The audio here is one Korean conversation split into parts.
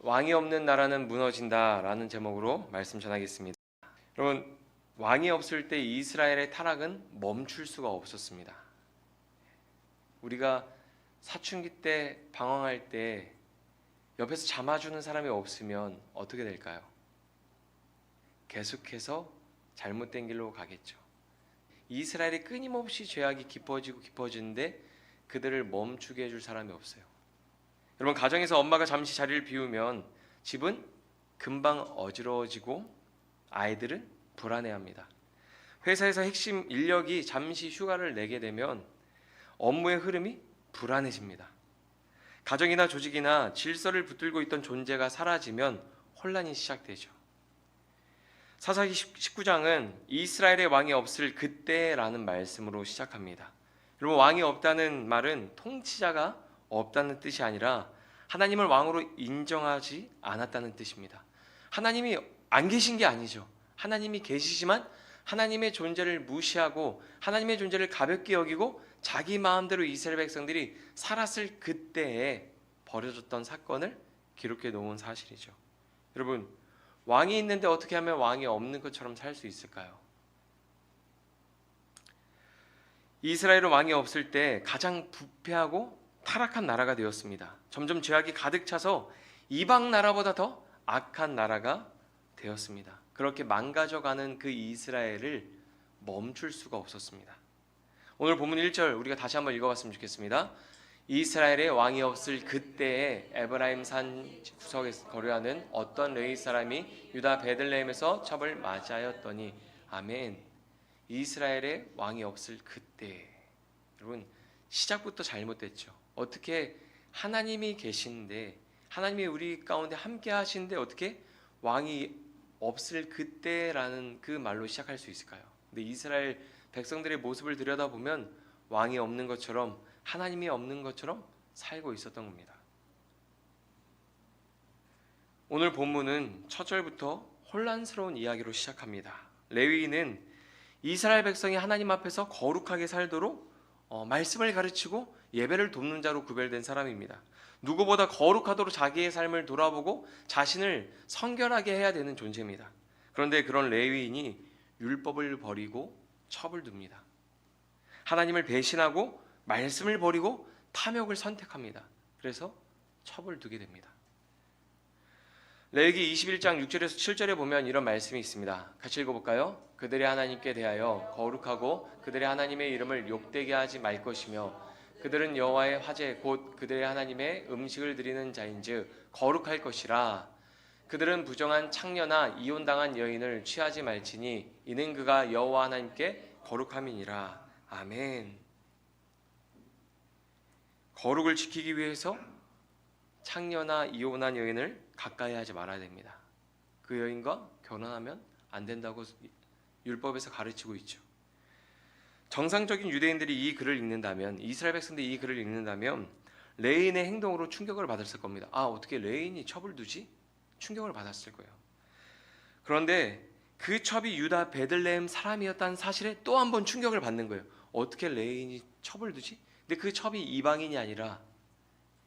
왕이 없는 나라는 무너진다라는 제목으로 말씀 전하겠습니다. 여러분, 왕이 없을 때 이스라엘의 타락은 멈출 수가 없었습니다. 우리가 사춘기 때 방황할 때 옆에서 잡아주는 사람이 없으면 어떻게 될까요? 계속해서 잘못된 길로 가겠죠. 이스라엘이 끊임없이 죄악이 깊어지고 깊어지는데 그들을 멈추게 해줄 사람이 없어요. 여러분, 가정에서 엄마가 잠시 자리를 비우면 집은 금방 어지러워지고 아이들은 불안해합니다. 회사에서 핵심 인력이 잠시 휴가를 내게 되면 업무의 흐름이 불안해집니다. 가정이나 조직이나 질서를 붙들고 있던 존재가 사라지면 혼란이 시작되죠. 사사기 19장은 이스라엘의 왕이 없을 그때라는 말씀으로 시작합니다. 여러분, 왕이 없다는 말은 통치자가 없다는 뜻이 아니라 하나님을 왕으로 인정하지 않았다는 뜻입니다. 하나님이 안 계신 게 아니죠. 하나님이 계시지만 하나님의 존재를 무시하고 하나님의 존재를 가볍게 여기고 자기 마음대로 이스라엘 백성들이 살았을 그때에 벌어졌던 사건을 기록해 놓은 사실이죠. 여러분, 왕이 있는데 어떻게 하면 왕이 없는 것처럼 살 수 있을까요? 이스라엘은 왕이 없을 때 가장 부패하고 타락한 나라가 되었습니다. 점점 죄악이 가득 차서 이방 나라보다 더 악한 나라가 되었습니다. 그렇게 망가져가는 그 이스라엘을 멈출 수가 없었습니다. 오늘 본문 1절 우리가 다시 한번 읽어봤으면 좋겠습니다. 이스라엘의 왕이 없을 그때에 에브라임 산 구석에서 거류하는 어떤 레위 사람이 유다 베들레헴에서 첩을 맞이하였더니. 아멘. 이스라엘의 왕이 없을 그때. 여러분, 시작부터 잘못됐죠. 어떻게 하나님이 계신데, 하나님이 우리 가운데 함께 하시는데 어떻게 왕이 없을 그때라는 그 말로 시작할 수 있을까요? 근데 이스라엘 백성들의 모습을 들여다보면 왕이 없는 것처럼, 하나님이 없는 것처럼 살고 있었던 겁니다. 오늘 본문은 첫 절부터 혼란스러운 이야기로 시작합니다. 레위인은 이스라엘 백성이 하나님 앞에서 거룩하게 살도록 말씀을 가르치고 예배를 돕는 자로 구별된 사람입니다. 누구보다 거룩하도록 자기의 삶을 돌아보고 자신을 성결하게 해야 되는 존재입니다. 그런데 그런 레위인이 율법을 버리고 첩을 둡니다. 하나님을 배신하고 말씀을 버리고 탐욕을 선택합니다. 그래서 첩을 두게 됩니다. 레위기 21장 6절에서 7절에 보면 이런 말씀이 있습니다. 같이 읽어볼까요? 그들의 하나님께 대하여 거룩하고 그들의 하나님의 이름을 욕되게 하지 말 것이며 그들은 여호와의 화제 곧 그들의 하나님의 음식을 드리는 자인즉 거룩할 것이라. 그들은 부정한 창녀나 이혼당한 여인을 취하지 말지니 이는 그가 여호와 하나님께 거룩함이니라. 아멘. 거룩을 지키기 위해서 창녀나 이혼한 여인을 가까이 하지 말아야 됩니다. 그 여인과 결혼하면 안 된다고 율법에서 가르치고 있죠. 정상적인 유대인들이 이 글을 읽는다면, 이스라엘 백성들이 이 글을 읽는다면 레인의 행동으로 충격을 받았을 겁니다. 아, 어떻게 레인이 첩을 두지? 충격을 받았을 거예요. 그런데 그 첩이 유다 베들레헴 사람이었다는 사실에 또 한 번 충격을 받는 거예요. 어떻게 레인이 첩을 두지? 근데 그 첩이 이방인이 아니라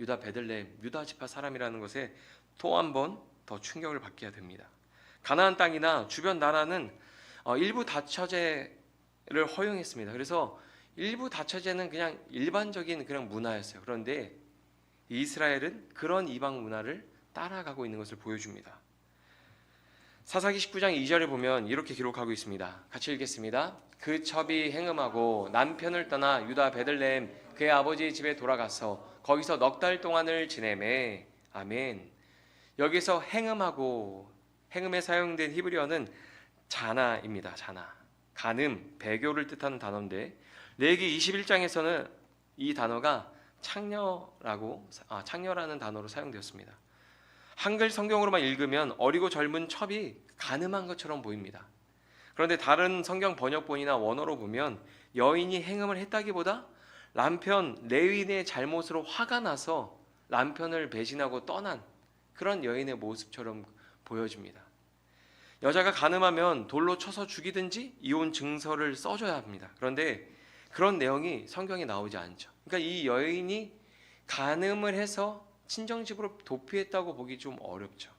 유다 베들레헴, 유다 지파 사람이라는 것에 또 한 번 더 충격을 받게 됩니다. 가나안 땅이나 주변 나라는 일부 다처제를 허용했습니다. 그래서 일부 다처제는 그냥 일반적인 그냥 문화였어요. 그런데 이스라엘은 그런 이방 문화를 따라가고 있는 것을 보여줍니다. 사사기 19장 2절에 보면 이렇게 기록하고 있습니다. 같이 읽겠습니다. 그 첩이 행음하고 남편을 떠나 유다 베들레헴 그의 아버지의 집에 돌아가서 거기서 넉 달 동안을 지내매. 아멘. 여기서 행음하고, 행음에 사용된 히브리어는 자나입니다. 자나. 간음, 배교를 뜻하는 단어인데 레위기 21장에서는 이 단어가 창녀라는 단어로 사용되었습니다. 한글 성경으로만 읽으면 어리고 젊은 첩이 간음한 것처럼 보입니다. 그런데 다른 성경 번역본이나 원어로 보면 여인이 행음을 했다기보다 남편 레위인의 잘못으로 화가 나서 남편을 배신하고 떠난 그런 여인의 모습처럼 보여집니다. 여자가 간음하면 돌로 쳐서 죽이든지 이혼 증서를 써줘야 합니다. 그런데 그런 내용이 성경에 나오지 않죠. 그러니까 이 여인이 간음을 해서 친정집으로 도피했다고 보기 좀 어렵죠.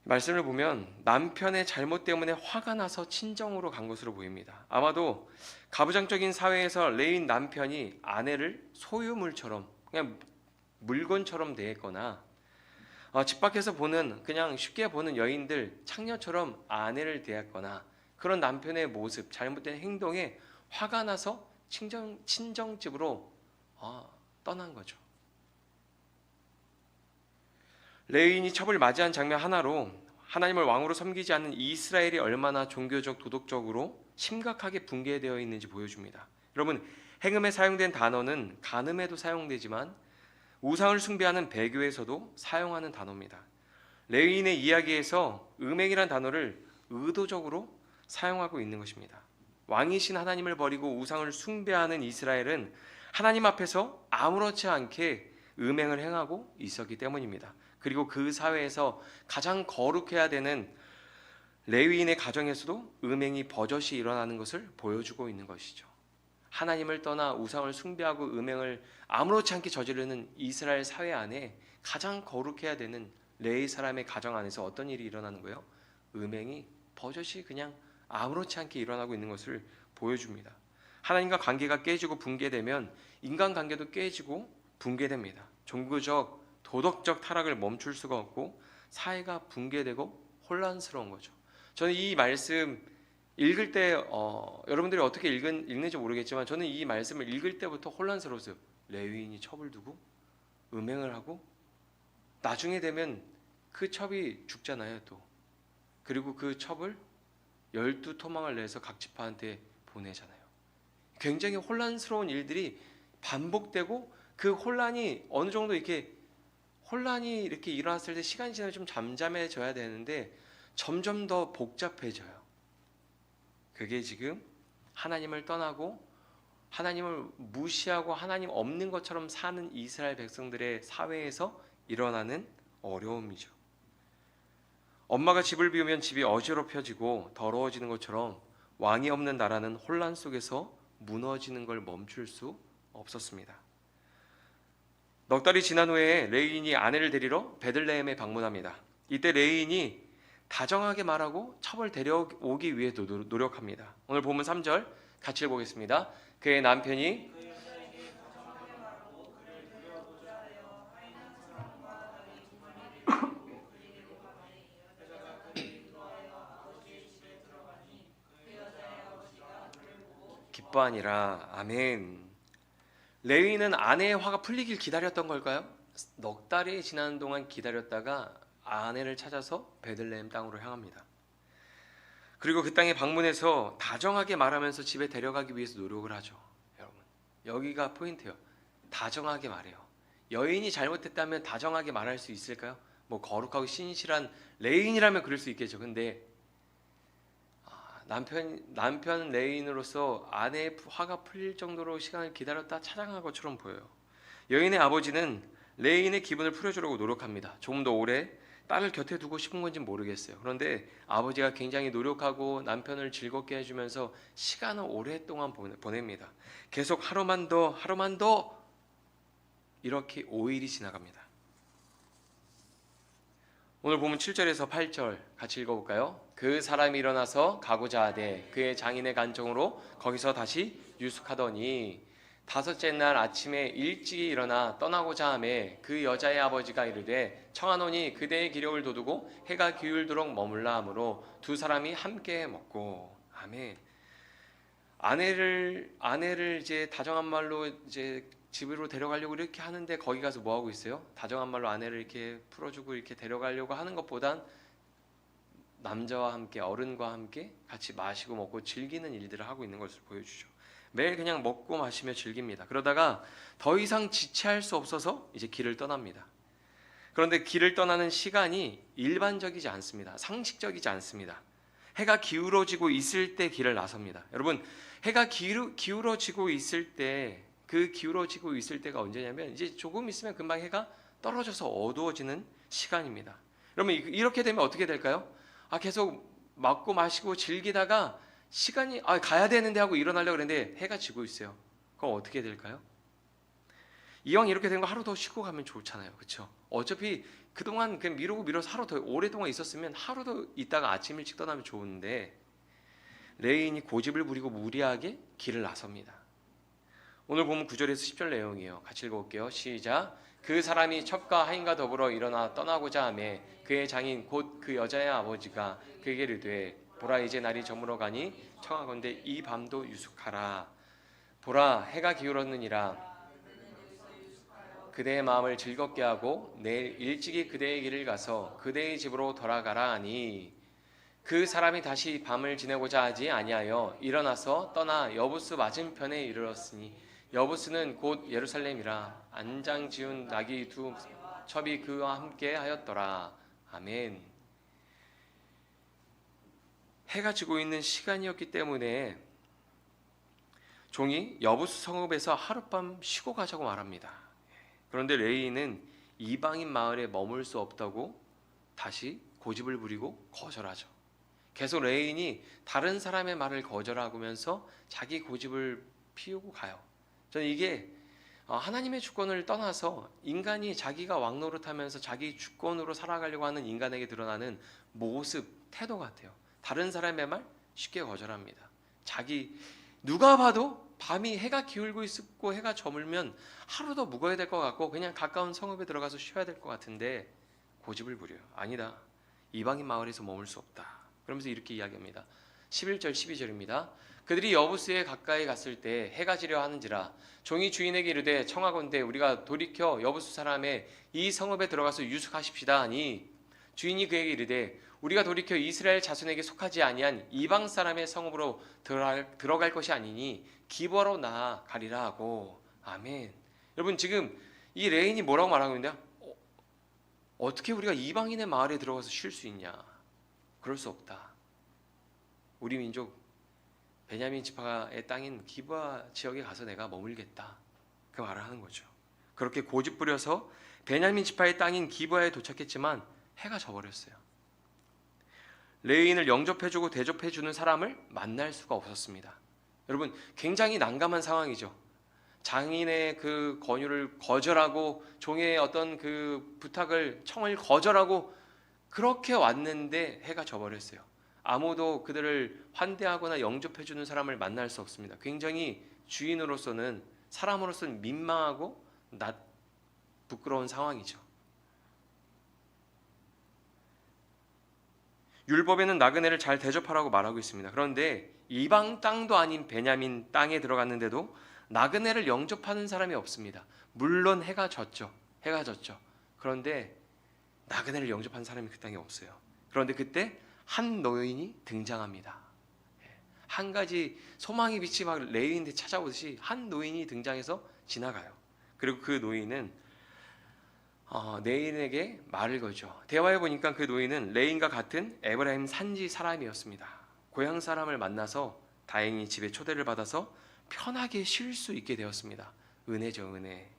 말씀을 보면 남편의 잘못 때문에 화가 나서 친정으로 간 것으로 보입니다. 아마도 가부장적인 사회에서 레인 남편이 아내를 소유물처럼, 그냥 물건처럼 대했거나 집 밖에서 보는, 그냥 쉽게 보는 여인들, 창녀처럼 아내를 대했거나, 그런 남편의 모습, 잘못된 행동에 화가 나서 친정집으로 떠난 거죠. 레인이 첩을 맞이한 장면 하나로 하나님을 왕으로 섬기지 않는 이스라엘이 얼마나 종교적, 도덕적으로 심각하게 붕괴되어 있는지 보여줍니다. 여러분, 행음에 사용된 단어는 간음에도 사용되지만 우상을 숭배하는 배교에서도 사용하는 단어입니다. 레위인의 이야기에서 음행이란 단어를 의도적으로 사용하고 있는 것입니다. 왕이신 하나님을 버리고 우상을 숭배하는 이스라엘은 하나님 앞에서 아무렇지 않게 음행을 행하고 있었기 때문입니다. 그리고 그 사회에서 가장 거룩해야 되는 레위인의 가정에서도 음행이 버젓이 일어나는 것을 보여주고 있는 것이죠. 하나님을 떠나 우상을 숭배하고 음행을 아무렇지 않게 저지르는 이스라엘 사회 안에 가장 거룩해야 되는 레위 사람의 가정 안에서 어떤 일이 일어나는 거예요? 음행이 버젓이 그냥 아무렇지 않게 일어나고 있는 것을 보여줍니다. 하나님과 관계가 깨지고 붕괴되면 인간관계도 깨지고 붕괴됩니다. 종교적, 도덕적 타락을 멈출 수가 없고 사회가 붕괴되고 혼란스러운 거죠. 저는 이 말씀 읽을 때 여러분들이 어떻게 읽는지 모르겠지만 저는 이 말씀을 읽을 때부터 혼란스러웠어요. 레위인이 첩을 두고 음행을 하고 나중에 되면 그 첩이 죽잖아요 또. 그리고 그 첩을 12토막을 내서 각 지파한테 보내잖아요. 굉장히 혼란스러운 일들이 반복되고 그 혼란이 어느 정도 혼란이 이렇게 일어났을 때 시간이 지나면 좀 잠잠해져야 되는데 점점 더 복잡해져요. 그게 지금 하나님을 떠나고 하나님을 무시하고 하나님 없는 것처럼 사는 이스라엘 백성들의 사회에서 일어나는 어려움이죠. 엄마가 집을 비우면 집이 어지럽혀지고 더러워지는 것처럼 왕이 없는 나라는 혼란 속에서 무너지는 걸 멈출 수 없었습니다. 넉 달이 지난 후에 레인이 아내를 데리러 베들레헴에 방문합니다. 이때 레인이 다정하게 말하고 첩을 데려오기 위해 노력합니다. 오늘 본문 3절 같이 읽어보겠습니다. 그의 남편이 기뻐하니라. 아멘. 레위는 아내의 화가 풀리길 기다렸던 걸까요? 넉 달이 지나는 동안 기다렸다가 아내를 찾아서 베들레헴 땅으로 향합니다. 그리고 그 땅에 방문해서 다정하게 말하면서 집에 데려가기 위해서 노력을 하죠. 여러분, 여기가 포인트예요. 다정하게 말해요. 여인이 잘못했다면 다정하게 말할 수 있을까요? 뭐 거룩하고 신실한 레인이라면 그럴 수 있겠죠. 근데 남편 레인으로서 아내의 화가 풀릴 정도로 시간을 기다렸다 차장한 것처럼 보여요. 여인의 아버지는 레인의 기분을 풀어주려고 노력합니다. 조금 더 오래 딸을 곁에 두고 싶은 건지 모르겠어요. 그런데 아버지가 굉장히 노력하고 남편을 즐겁게 해주면서 시간을 오랫동안 보냅니다. 계속 하루만 더 이렇게 5일이 지나갑니다. 오늘 보면 7절에서 8절 같이 읽어볼까요? 그 사람이 일어나서 가고자 하되 그의 장인의 간청으로 거기서 다시 유숙하더니 다섯째 날 아침에 일찍이 일어나 떠나고자 하매 그 여자의 아버지가 이르되 청하노니 그대의 기력을 돋우고 해가 기울도록 머물라 하므로 두 사람이 함께 먹고. 아멘. 아내를 이제 다정한 말로 이제 집으로 데려가려고 이렇게 하는데 거기 가서 뭐 하고 있어요? 다정한 말로 아내를 이렇게 풀어주고 이렇게 데려가려고 하는 것보단 남자와 함께, 어른과 함께 같이 마시고 먹고 즐기는 일들을 하고 있는 것을 보여주죠. 매일 그냥 먹고 마시며 즐깁니다. 그러다가 더 이상 지체할 수 없어서 이제 길을 떠납니다. 그런데 길을 떠나는 시간이 일반적이지 않습니다. 상식적이지 않습니다. 해가 기울어지고 있을 때 길을 나섭니다. 여러분, 해가 기울어지고 있을 때, 그 기울어지고 있을 때가 언제냐면 이제 조금 있으면 금방 해가 떨어져서 어두워지는 시간입니다. 여러분, 이렇게 되면 어떻게 될까요? 계속 먹고 마시고 즐기다가 시간이 가야 되는데 하고 일어나려고 그랬는데 해가 지고 있어요. 그럼 어떻게 될까요? 이왕 이렇게 된 거 하루 더 쉬고 가면 좋잖아요. 그렇죠? 어차피 그동안 그냥 미루고 미뤄서 하루 더 오랫동안 있었으면 하루 더 있다가 아침 일찍 떠나면 좋은데 레인이 고집을 부리고 무리하게 길을 나섭니다. 오늘 보면 9절에서 10절 내용이에요. 같이 읽어볼게요. 시작. 그 사람이 첩과 하인과 더불어 일어나 떠나고자 하매 그의 장인 곧 그 여자의 아버지가 그에게 이르되 보라 이제 날이 저물어 가니 청하건대 이 밤도 유숙하라. 보라 해가 기울었느니라. 그대의 마음을 즐겁게 하고 내일 일찍이 그대의 길을 가서 그대의 집으로 돌아가라 하니 그 사람이 다시 밤을 지내고자 하지 아니하여 일어나서 떠나 여부스 맞은편에 이르렀으니 여부스는 곧 예루살렘이라. 안장 지운 나귀 두 첩이 그와 함께 하였더라. 아멘. 해가 지고 있는 시간이었기 때문에 종이 여부스 성읍에서 하룻밤 쉬고 가자고 말합니다. 그런데 레이는 이방인 마을에 머물 수 없다고 다시 고집을 부리고 거절하죠. 계속 레인이 다른 사람의 말을 거절하면서 자기 고집을 피우고 가요. 저는 이게 하나님의 주권을 떠나서 인간이 자기가 왕노릇하면서 자기 주권으로 살아가려고 하는 인간에게 드러나는 모습, 태도 같아요. 다른 사람의 말 쉽게 거절합니다. 누가 봐도 밤이 해가 기울고 있고 해가 저물면 하루 더 묵어야 될 것 같고 그냥 가까운 성읍에 들어가서 쉬어야 될 것 같은데 고집을 부려요. 아니다. 이방인 마을에서 머물 수 없다. 그러면서 이렇게 이야기합니다. 11절 12절입니다. 그들이 여부스에 가까이 갔을 때 해가 지려 하는지라 종이 주인에게 이르되 청하건대 우리가 돌이켜 여부스 사람의 이 성읍에 들어가서 유숙하십시다 하니 주인이 그에게 이르되 우리가 돌이켜 이스라엘 자손에게 속하지 아니한 이방 사람의 성읍으로 들어갈 것이 아니니 기브아로 나아가리라 하고. 아멘. 여러분 지금 이 레인이 뭐라고 말하고 있는데요? 어떻게 우리가 이방인의 마을에 들어가서 쉴 수 있냐? 그럴 수 없다. 우리 민족 베냐민 지파의 땅인 기브아 지역에 가서 내가 머물겠다. 그 말을 하는 거죠. 그렇게 고집 부려서 베냐민 지파의 땅인 기브아에 도착했지만 해가 져버렸어요. 레인을 영접해주고 대접해주는 사람을 만날 수가 없었습니다. 여러분 굉장히 난감한 상황이죠. 장인의 그 권유를 거절하고 종의 어떤 그 청을 거절하고 그렇게 왔는데 해가 져버렸어요. 아무도 그들을 환대하거나 영접해주는 사람을 만날 수 없습니다. 굉장히 주인으로서는 사람으로서는 민망하고 부끄러운 상황이죠. 율법에는 나그네를 잘 대접하라고 말하고 있습니다. 그런데 이방 땅도 아닌 베냐민 땅에 들어갔는데도 나그네를 영접하는 사람이 없습니다. 물론 해가 졌죠. 그런데 나그네를 영접하는 사람이 그 땅에 없어요. 그런데 그때 한 노인이 등장합니다. 한 가지 소망의 빛이 막 레인한테 찾아오듯이 한 노인이 등장해서 지나가요. 그리고 그 노인은 레인에게 말을 걸죠. 대화해 보니까 그 노인은 레인과 같은 에브라임 산지 사람이었습니다. 고향 사람을 만나서 다행히 집에 초대를 받아서 편하게 쉴 수 있게 되었습니다. 은혜죠, 은혜.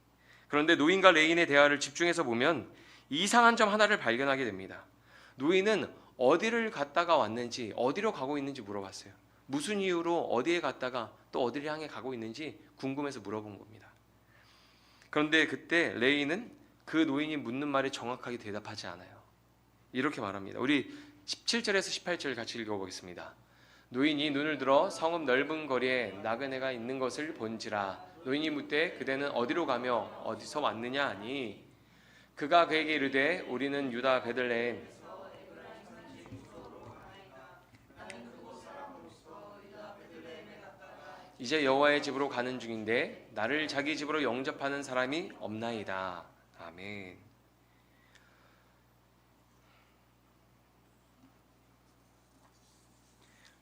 그런데 노인과 레인의 대화를 집중해서 보면 이상한 점 하나를 발견하게 됩니다. 노인은 어디를 갔다가 왔는지, 어디로 가고 있는지 물어봤어요. 무슨 이유로 어디에 갔다가 또 어디를 향해 가고 있는지 궁금해서 물어본 겁니다. 그런데 그때 레인은 그 노인이 묻는 말에 정확하게 대답하지 않아요. 이렇게 말합니다. 우리 17절에서 18절 같이 읽어보겠습니다. 노인이 눈을 들어 성읍 넓은 거리에 나그네가 있는 것을 본지라. 노인이 묻되 그대는 어디로 가며 어디서 왔느냐 하니 그가 그에게 이르되 우리는 유다 베들레헴 이제 여호와의 집으로 가는 중인데 나를 자기 집으로 영접하는 사람이 없나이다. 아멘.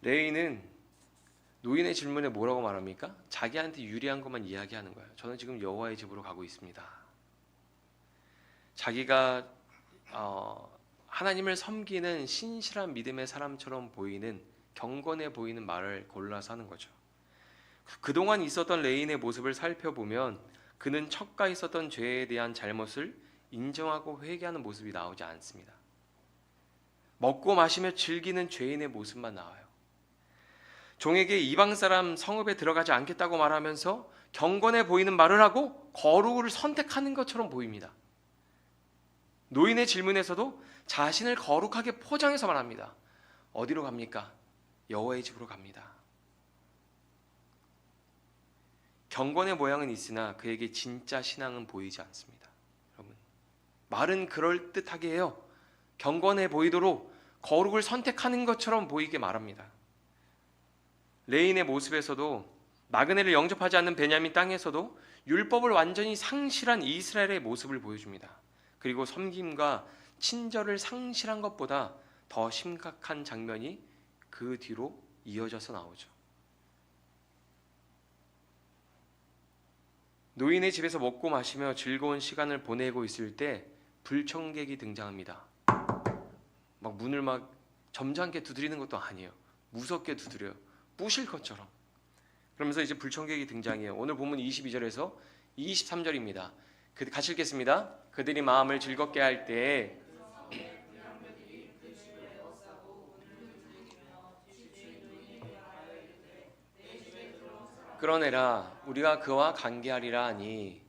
레이는 노인의 질문에 뭐라고 말합니까? 자기한테 유리한 것만 이야기하는 거예요. 저는 지금 여호와의 집으로 가고 있습니다. 자기가 하나님을 섬기는 신실한 믿음의 사람처럼 보이는 경건해 보이는 말을 골라서 하는 거죠. 그동안 있었던 레인의 모습을 살펴보면 그는 척가 있었던 죄에 대한 잘못을 인정하고 회개하는 모습이 나오지 않습니다. 먹고 마시며 즐기는 죄인의 모습만 나와요. 종에게 이방 사람 성읍에 들어가지 않겠다고 말하면서 경건해 보이는 말을 하고 거룩을 선택하는 것처럼 보입니다. 노인의 질문에서도 자신을 거룩하게 포장해서 말합니다. 어디로 갑니까? 여호와의 집으로 갑니다. 경건의 모양은 있으나 그에게 진짜 신앙은 보이지 않습니다. 여러분, 말은 그럴듯하게 해요. 경건해 보이도록 거룩을 선택하는 것처럼 보이게 말합니다. 레인의 모습에서도 나그네를 영접하지 않는 베냐민 땅에서도 율법을 완전히 상실한 이스라엘의 모습을 보여줍니다. 그리고 섬김과 친절을 상실한 것보다 더 심각한 장면이 그 뒤로 이어져서 나오죠. 노인의 집에서 먹고 마시며 즐거운 시간을 보내고 있을 때 불청객이 등장합니다. 막 문을 막 점잖게 두드리는 것도 아니에요. 무섭게 두드려요. 부실 것처럼. 그러면서 이제 불청객이 등장해요. 오늘 본문 22절에서 23절입니다. 같이 읽겠습니다. 그들이 마음을 즐겁게 할 때에 끌어내라 우리가 그와 관계하리라 하니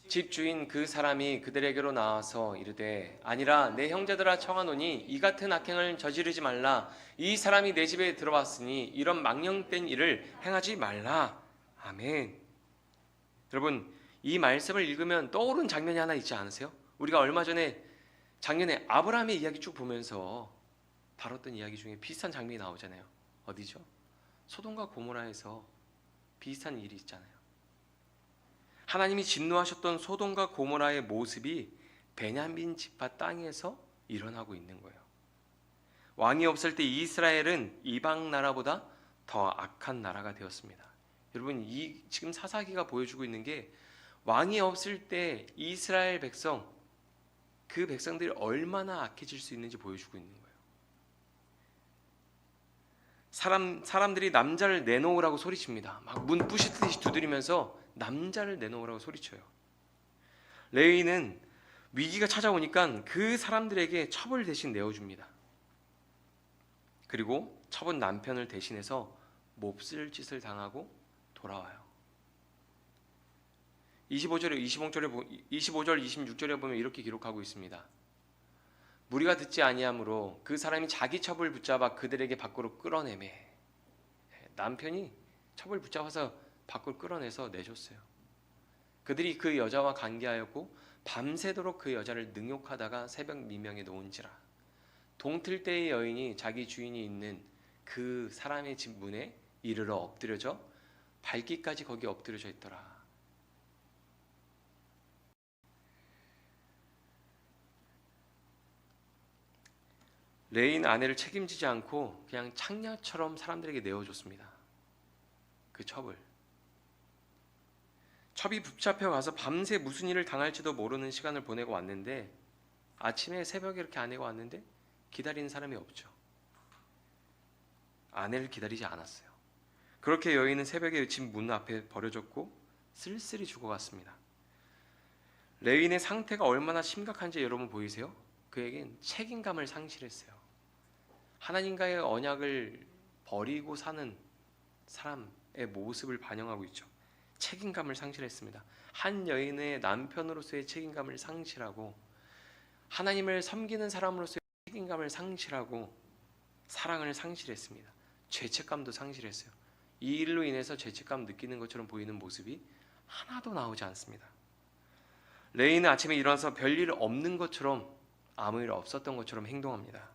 집주인 그 사람이 그들에게로 나와서 이르되 아니라 내 형제들아 청하노니 이 같은 악행을 저지르지 말라. 이 사람이 내 집에 들어왔으니 이런 망령된 일을 행하지 말라. 아멘. 여러분, 이 말씀을 읽으면 떠오른 장면이 하나 있지 않으세요? 우리가 얼마 전에 작년에 아브라함의 이야기 쭉 보면서 다뤘던 이야기 중에 비슷한 장면이 나오잖아요. 어디죠? 소돔과 고모라에서 비슷한 일이 있잖아요. 하나님이 진노하셨던 소돔과 고모라의 모습이 베냐민 지파 땅에서 일어나고 있는 거예요. 왕이 없을 때 이스라엘은 이방 나라보다 더 악한 나라가 되었습니다. 여러분, 이 지금 사사기가 보여주고 있는 게 왕이 없을 때 이스라엘 백성, 그 백성들이 얼마나 악해질 수 있는지 보여주고 있는 거예요. 사람들이 남자를 내놓으라고 소리칩니다. 막 문 부시듯이 두드리면서 남자를 내놓으라고 소리쳐요. 레위는 위기가 찾아오니까 그 사람들에게 첩을 대신 내어줍니다. 그리고 첩은 남편을 대신해서 몹쓸 짓을 당하고 돌아와요. 25절, 26절에 보면 이렇게 기록하고 있습니다. 무리가 듣지 아니하므로 그 사람이 자기 첩을 붙잡아 그들에게 밖으로 끌어내매. 남편이 첩을 붙잡아서 밖으로 끌어내서 내줬어요. 그들이 그 여자와 관계하였고 밤새도록 그 여자를 능욕하다가 새벽 미명에 놓은지라. 동틀 때의 여인이 자기 주인이 있는 그 사람의 집 문에 이르러 엎드려져 발기까지 거기 엎드려져 있더라. 레인 아내를 책임지지 않고 그냥 창녀처럼 사람들에게 내어줬습니다. 그 첩을. 첩이 붙잡혀 가서 밤새 무슨 일을 당할지도 모르는 시간을 보내고 왔는데 아침에 새벽에 이렇게 아내가 왔는데 기다리는 사람이 없죠. 아내를 기다리지 않았어요. 그렇게 여인은 새벽에 집 문 앞에 버려졌고 쓸쓸히 죽어갔습니다. 레인의 상태가 얼마나 심각한지 여러분 보이세요? 그에겐 책임감을 상실했어요. 하나님과의 언약을 버리고 사는 사람의 모습을 반영하고 있죠. 책임감을 상실했습니다. 한 여인의 남편으로서의 책임감을 상실하고 하나님을 섬기는 사람으로서의 책임감을 상실하고 사랑을 상실했습니다. 죄책감도 상실했어요. 이 일로 인해서 죄책감 느끼는 것처럼 보이는 모습이 하나도 나오지 않습니다. 레이는 아침에 일어나서 별일 없는 것처럼 아무 일 없었던 것처럼 행동합니다.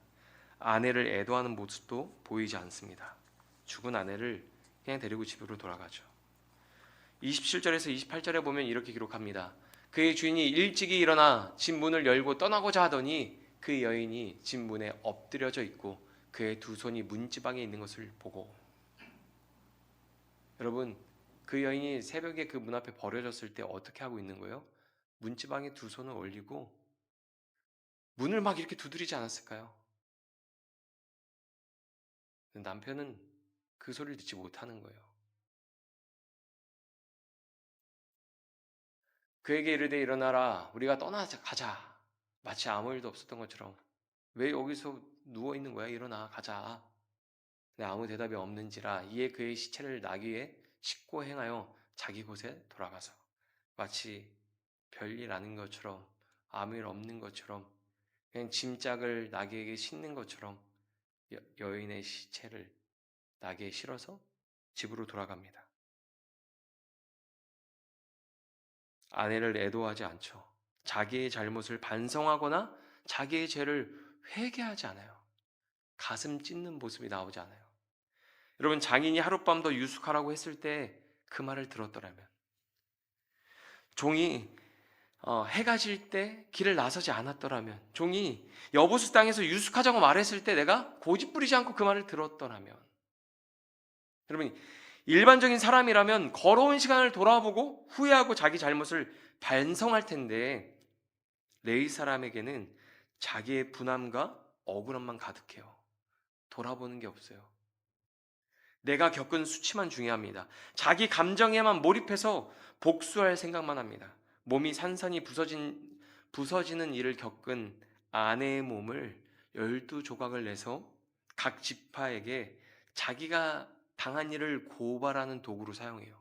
아내를 애도하는 모습도 보이지 않습니다. 죽은 아내를 그냥 데리고 집으로 돌아가죠. 27절에서 28절에 보면 이렇게 기록합니다. 그의 주인이 일찍이 일어나 집 문을 열고 떠나고자 하더니 그 여인이 집 문에 엎드려져 있고 그의 두 손이 문지방에 있는 것을 보고. 여러분, 그 여인이 새벽에 그 문 앞에 버려졌을 때 어떻게 하고 있는 거예요? 문지방에 두 손을 올리고 문을 막 이렇게 두드리지 않았을까요? 남편은 그 소리를 듣지 못하는 거예요. 그에게 이르되 일어나라 우리가 떠나자 가자. 마치 아무 일도 없었던 것처럼 왜 여기서 누워 있는 거야? 일어나 가자. 아무 대답이 없는지라 이에 그의 시체를 나귀에 싣고 행하여 자기 곳에 돌아가서 마치 별일 아닌 것처럼 아무 일 없는 것처럼 그냥 짐짝을 나귀에게 싣는 것처럼 여인의 시체를 나귀에 실어서 집으로 돌아갑니다. 아내를 애도하지 않죠. 자기의 잘못을 반성하거나 자기의 죄를 회개하지 않아요. 가슴 찢는 모습이 나오지 않아요. 여러분, 장인이 하룻밤 더 유숙하라고 했을 때 그 말을 들었더라면, 종이 해가 질 때 길을 나서지 않았더라면, 종이 여보수 땅에서 유숙하자고 말했을 때 내가 고집부리지 않고 그 말을 들었더라면, 여러분, 일반적인 사람이라면 걸어온 시간을 돌아보고 후회하고 자기 잘못을 반성할 텐데, 레위 사람에게는 자기의 분함과 억울함만 가득해요. 돌아보는 게 없어요. 내가 겪은 수치만 중요합니다. 자기 감정에만 몰입해서 복수할 생각만 합니다. 몸이 산산이 부서지는 일을 겪은 아내의 몸을 12조각을 내서 각 지파에게 자기가 당한 일을 고발하는 도구로 사용해요.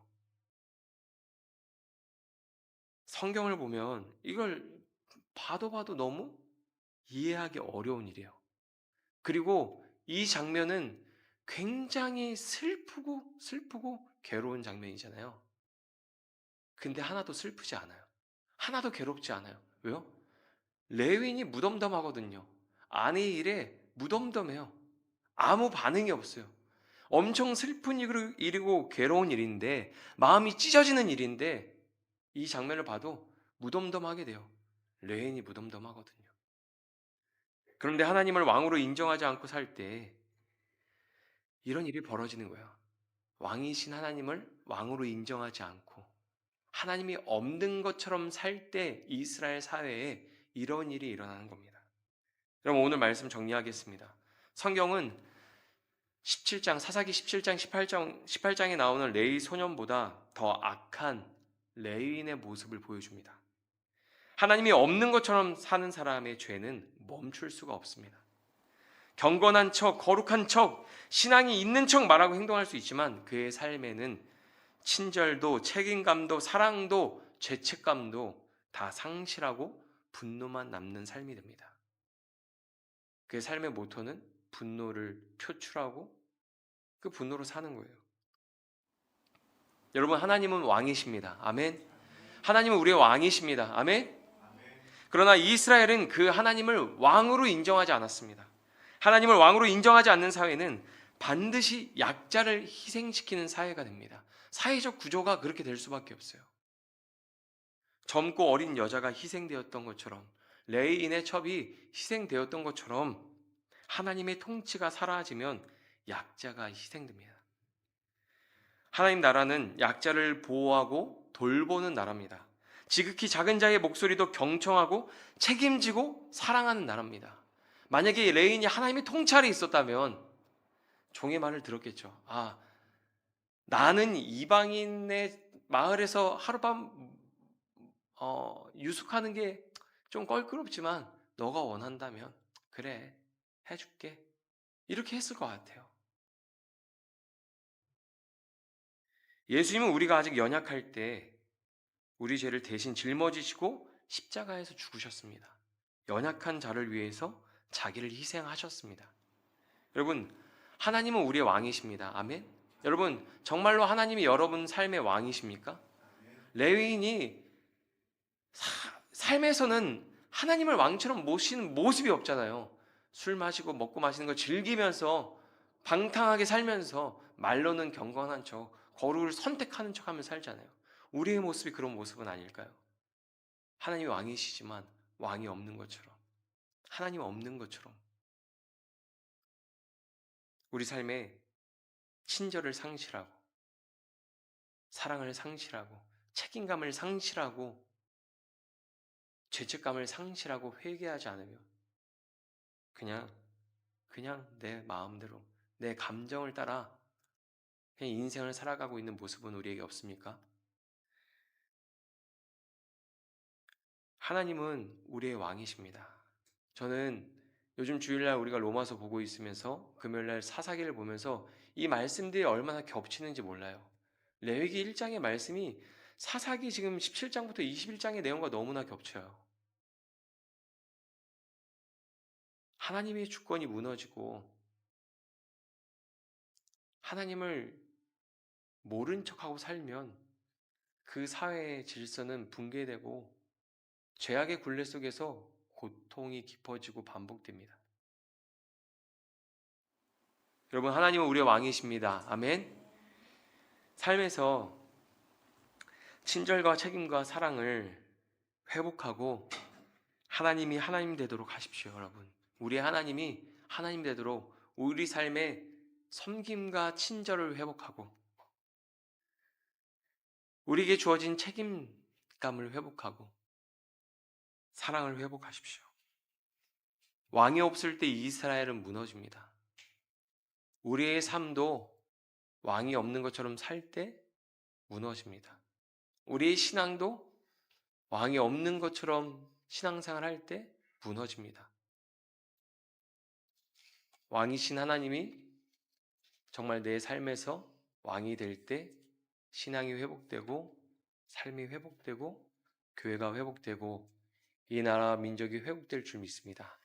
성경을 보면 이걸 봐도 너무 이해하기 어려운 일이에요. 그리고 이 장면은 굉장히 슬프고 괴로운 장면이잖아요. 근데 하나도 슬프지 않아요. 하나도 괴롭지 않아요. 왜요? 레위인이 무덤덤하거든요. 아내의 일에 무덤덤해요. 아무 반응이 없어요. 엄청 슬픈 일이고 괴로운 일인데, 마음이 찢어지는 일인데, 이 장면을 봐도 무덤덤하게 돼요. 레위인이 무덤덤하거든요. 그런데 하나님을 왕으로 인정하지 않고 살 때 이런 일이 벌어지는 거예요. 왕이신 하나님을 왕으로 인정하지 않고 하나님이 없는 것처럼 살 때 이스라엘 사회에 이런 일이 일어나는 겁니다. 그럼 오늘 말씀 정리하겠습니다. 성경은 17장, 사사기 17장, 18장에 나오는 레위 소년보다 더 악한 레위인의 모습을 보여줍니다. 하나님이 없는 것처럼 사는 사람의 죄는 멈출 수가 없습니다. 경건한 척, 거룩한 척, 신앙이 있는 척 말하고 행동할 수 있지만 그의 삶에는 친절도, 책임감도, 사랑도, 죄책감도 다 상실하고 분노만 남는 삶이 됩니다. 그의 삶의 모토는 분노를 표출하고 그 분노로 사는 거예요. 여러분, 하나님은 왕이십니다. 아멘. 하나님은 우리의 왕이십니다. 아멘. 그러나 이스라엘은 그 하나님을 왕으로 인정하지 않았습니다. 하나님을 왕으로 인정하지 않는 사회는 반드시 약자를 희생시키는 사회가 됩니다. 사회적 구조가 그렇게 될 수밖에 없어요. 젊고 어린 여자가 희생되었던 것처럼, 레위인의 첩이 희생되었던 것처럼 하나님의 통치가 사라지면 약자가 희생됩니다. 하나님 나라는 약자를 보호하고 돌보는 나라입니다. 지극히 작은 자의 목소리도 경청하고 책임지고 사랑하는 나라입니다. 만약에 레인이 하나님의 통찰이 있었다면 종의 말을 들었겠죠. 아, 나는 이방인의 마을에서 하룻밤 유숙하는 게 좀 껄끄럽지만 너가 원한다면 그래, 해줄게. 이렇게 했을 것 같아요. 예수님은 우리가 아직 연약할 때 우리 죄를 대신 짊어지시고 십자가에서 죽으셨습니다. 연약한 자를 위해서 자기를 희생하셨습니다. 여러분, 하나님은 우리의 왕이십니다. 아멘. 여러분, 정말로 하나님이 여러분 삶의 왕이십니까? 레위인이 삶에서는 하나님을 왕처럼 모시는 모습이 없잖아요. 술 마시고 먹고 마시는 거 즐기면서 방탕하게 살면서 말로는 경건한 척, 거룩을 선택하는 척하며 살잖아요. 우리의 모습이 그런 모습은 아닐까요? 하나님이 왕이시지만 왕이 없는 것처럼, 하나님 없는 것처럼 우리 삶에 친절을 상실하고 사랑을 상실하고 책임감을 상실하고 죄책감을 상실하고 회개하지 않으면 그냥 내 마음대로 내 감정을 따라 그냥 인생을 살아가고 있는 모습은 우리에게 없습니까? 하나님은 우리의 왕이십니다. 저는 요즘 주일날 우리가 로마서 보고 있으면서 금요일날 사사기를 보면서 이 말씀들이 얼마나 겹치는지 몰라요. 레위기 1장의 말씀이 사사기 지금 17장부터 21장의 내용과 너무나 겹쳐요. 하나님의 주권이 무너지고 하나님을 모른 척하고 살면 그 사회의 질서는 붕괴되고 죄악의 굴레 속에서 고통이 깊어지고 반복됩니다. 여러분, 하나님은 우리의 왕이십니다. 아멘. 삶에서 친절과 책임과 사랑을 회복하고 하나님이 하나님 되도록 하십시오, 여러분. 우리의 하나님이 하나님 되도록 우리 삶에 섬김과 친절을 회복하고 우리에게 주어진 책임감을 회복하고 사랑을 회복하십시오. 왕이 없을 때 이스라엘은 무너집니다. 우리의 삶도 왕이 없는 것처럼 살 때 무너집니다. 우리의 신앙도 왕이 없는 것처럼 신앙생활 할 때 무너집니다. 왕이신 하나님이 정말 내 삶에서 왕이 될 때 신앙이 회복되고 삶이 회복되고 교회가 회복되고 이 나라 민족이 회복될 줄 믿습니다.